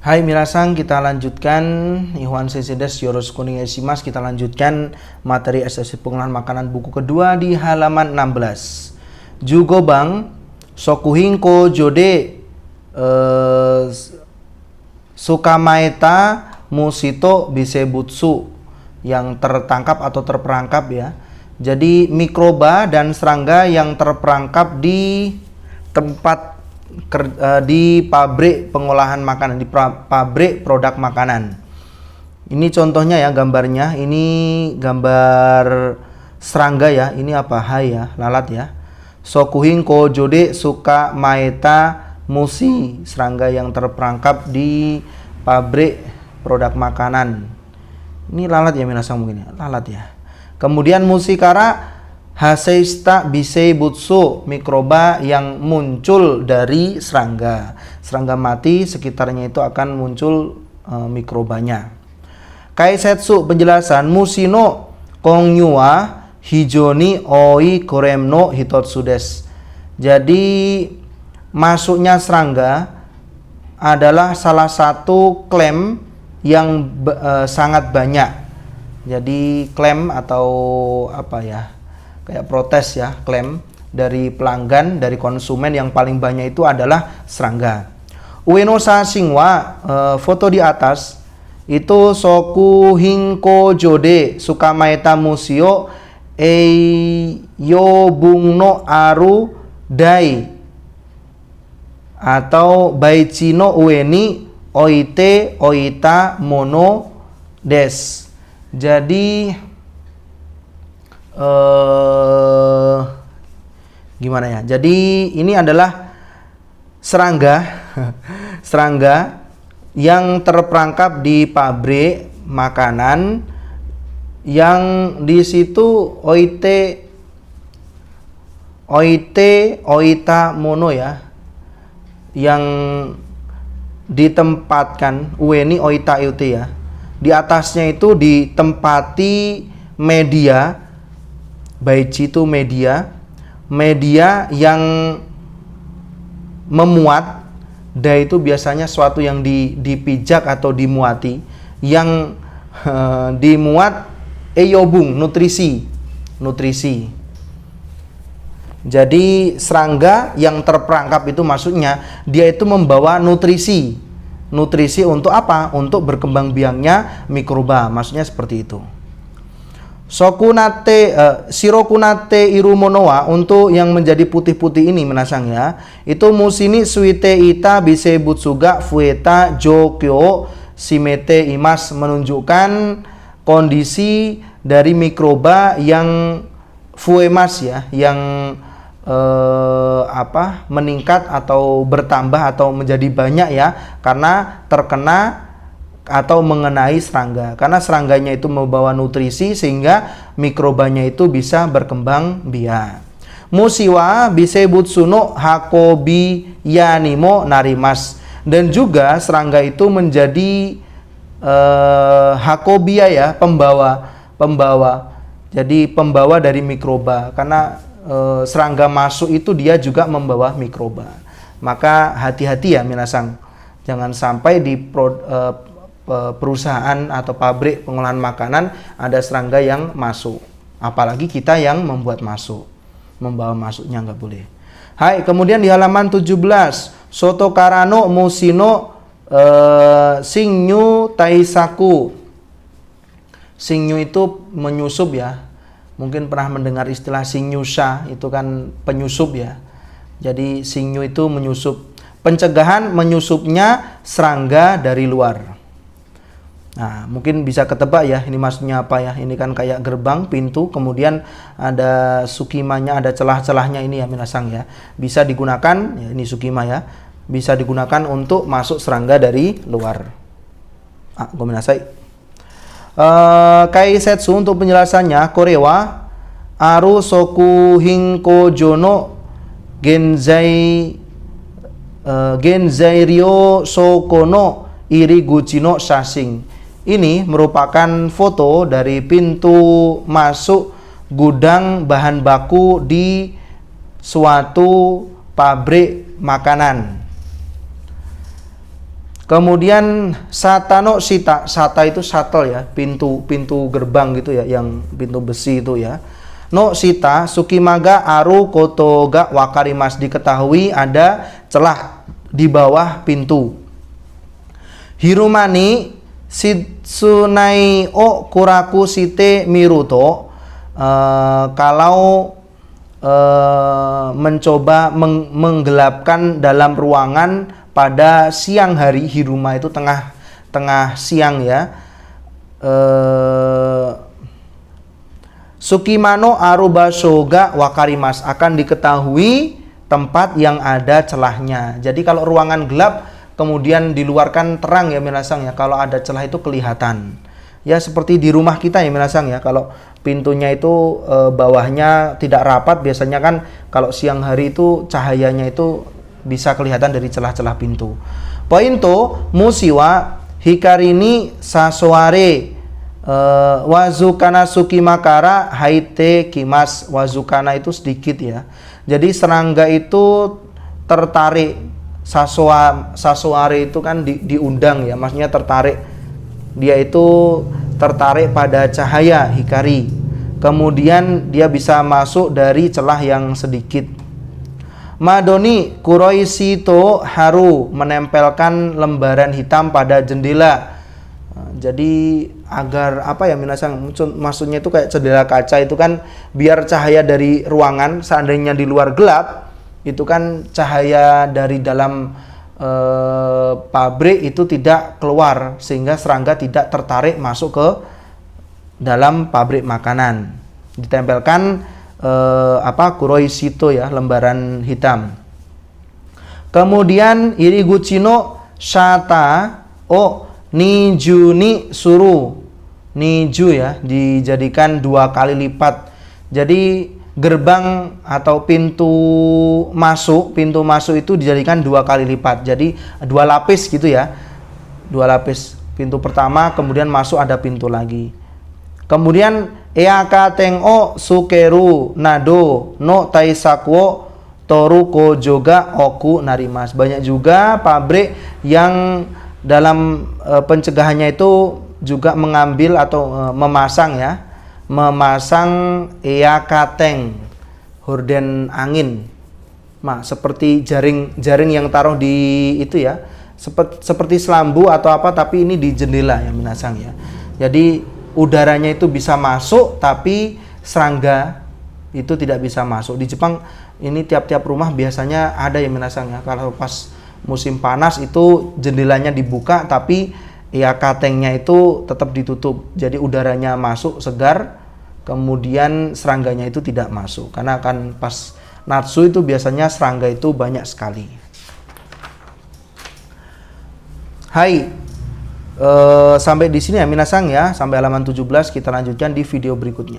Hai Mirasang, kita lanjutkan Ikhwan Sesides Yoros Kuning Esimas. Kita lanjutkan materi SSC pengolahan makanan buku kedua di halaman 16. Jugobang Sokuhinko Jode Sukamaeta Musito Bisebutsu, yang tertangkap atau terperangkap ya. Jadi mikroba dan serangga yang terperangkap di tempat di pabrik pengolahan makanan, di pabrik produk makanan. Ini contohnya ya gambarnya. Ini gambar serangga ya. Ini apa? Hai ya, lalat ya. Sokuhinko Jode Suka Maeta Musi, serangga yang terperangkap di pabrik produk makanan. Ini lalat ya minasang mungkin ya, lalat ya. Kemudian musikara Haseista Bisebutsu, mikroba yang muncul dari serangga. Serangga mati, sekitarnya itu akan muncul mikrobanya. Kaisetsu penjelasan Musino Kongyua Hijoni Oi Koremno Hitotsudes. Jadi masuknya serangga adalah salah satu klaim yang sangat banyak. Jadi klaim atau apa ya, kayak protes ya, klaim dari pelanggan, dari konsumen yang paling banyak itu adalah serangga. Uenosa Shingwa, foto di atas itu Sokuhinko Jode Sukamaeta Musio Eiyobungno Aru Dai atau Baichino Ueni Oite Oita Mono Des. Jadi gimana ya? Jadi ini adalah serangga serangga yang terperangkap di pabrik makanan, yang di situ oita mono ya, yang ditempatkan ueni oita ut ya. Di atasnya itu ditempati media. Baichi itu media yang memuat. Da itu biasanya suatu yang dipijak atau dimuati. Yang dimuat eiyobung, nutrisi. Jadi serangga yang terperangkap itu maksudnya dia itu membawa nutrisi untuk apa? Untuk berkembang biaknya mikroba, maksudnya seperti itu. Shirokunate irumonowa, untuk yang menjadi putih-putih ini menasang ya, itu musini suite ita bisebutsuga fueta jokyo simete imas, menunjukkan kondisi dari mikroba yang fuemas ya, yang meningkat atau bertambah atau menjadi banyak ya, karena terkena atau mengenai serangga. Karena serangganya itu membawa nutrisi sehingga mikrobanya itu bisa berkembang biak. Musiwa bisebutsuno hakobi yanimo narimas, dan juga serangga itu menjadi hakobia ya, pembawa. Jadi pembawa dari mikroba, karena serangga masuk itu dia juga membawa mikroba. Maka hati-hati ya minasang, jangan sampai di perusahaan atau pabrik pengolahan makanan ada serangga yang masuk, apalagi kita yang membuat masuk, membawa masuknya nggak boleh. Hai, kemudian di halaman 17 Soto Karano Musino Singyu Taisaku. Singyu itu menyusup ya, mungkin pernah mendengar istilah Singyusha, itu kan penyusup ya. Jadi Singyu itu menyusup, pencegahan menyusupnya serangga dari luar. Nah, mungkin bisa ketebak ya, ini maksudnya apa ya? Ini kan kayak gerbang, pintu, kemudian ada sukimanya, ada celah-celahnya ini ya minasang ya. Bisa digunakan, ya ini sukima ya, bisa digunakan untuk masuk serangga dari luar. Gomenasai. Kaisetsu untuk penjelasannya, Korewa Aru Sokuhinko Jono Genzai Ryo Sokono Iriguchino Shasing. Ini merupakan foto dari pintu masuk gudang bahan baku di suatu pabrik makanan. Kemudian satano sita, sata itu shuttle ya, pintu gerbang gitu ya, yang pintu besi itu ya. No sita sukimaga aru kotoga wakarimas, diketahui ada celah di bawah pintu. Hirumani Shitsunai o kuraku site miruto, kalau mencoba menggelapkan dalam ruangan pada siang hari, hiruma itu tengah siang ya. Sukimano arubasoga wakarimas, akan diketahui tempat yang ada celahnya. Jadi kalau ruangan gelap kemudian diluarkan terang ya minasang ya, kalau ada celah itu kelihatan. Ya seperti di rumah kita ya minasang ya, kalau pintunya itu bawahnya tidak rapat, biasanya kan kalau siang hari itu cahayanya itu bisa kelihatan dari celah-celah pintu. Pointo musiwa hikarini sasoare wazukana sukimakara haite kimas. Wazukana itu sedikit ya. Jadi serangga itu tertarik, sasoare itu kan diundang ya, maksudnya tertarik. Dia itu tertarik pada cahaya hikari. Kemudian dia bisa masuk dari celah yang sedikit. Madoni kuroisito haru, menempelkan lembaran hitam pada jendela. Jadi agar apa ya minasang, maksudnya itu kayak jendela kaca itu kan biar cahaya dari ruangan, seandainya di luar gelap itu kan cahaya dari dalam pabrik itu tidak keluar, sehingga serangga tidak tertarik masuk ke dalam pabrik makanan. Ditempelkan kuroisito ya, lembaran hitam. Kemudian iriguchino shata o niju ni suru, niju ya, dijadikan 2 kali lipat. Jadi gerbang atau pintu masuk itu dijadikan 2 kali lipat. Jadi 2 lapis gitu ya, 2 lapis. Pintu pertama kemudian masuk ada pintu lagi. Kemudian eaka tengo sukeru nado no taisakwo toruko joga oku narimas. Banyak juga pabrik yang dalam pencegahannya itu juga mengambil atau memasang ya, memasang eakateng, horden angin. Seperti jaring yang taruh di itu ya, seperti selambu atau apa, tapi ini di jendela ya minasang ya. Jadi udaranya itu bisa masuk, tapi serangga itu tidak bisa masuk. Di Jepang ini tiap-tiap rumah biasanya ada yang minasang ya, kalau pas musim panas itu jendelanya dibuka, tapi ya katengnya itu tetap ditutup. Jadi udaranya masuk segar, kemudian serangganya itu tidak masuk. Karena kan pas natsu itu biasanya serangga itu banyak sekali. Hai, sampai di sini ya minasang ya, sampai halaman 17, kita lanjutkan di video berikutnya.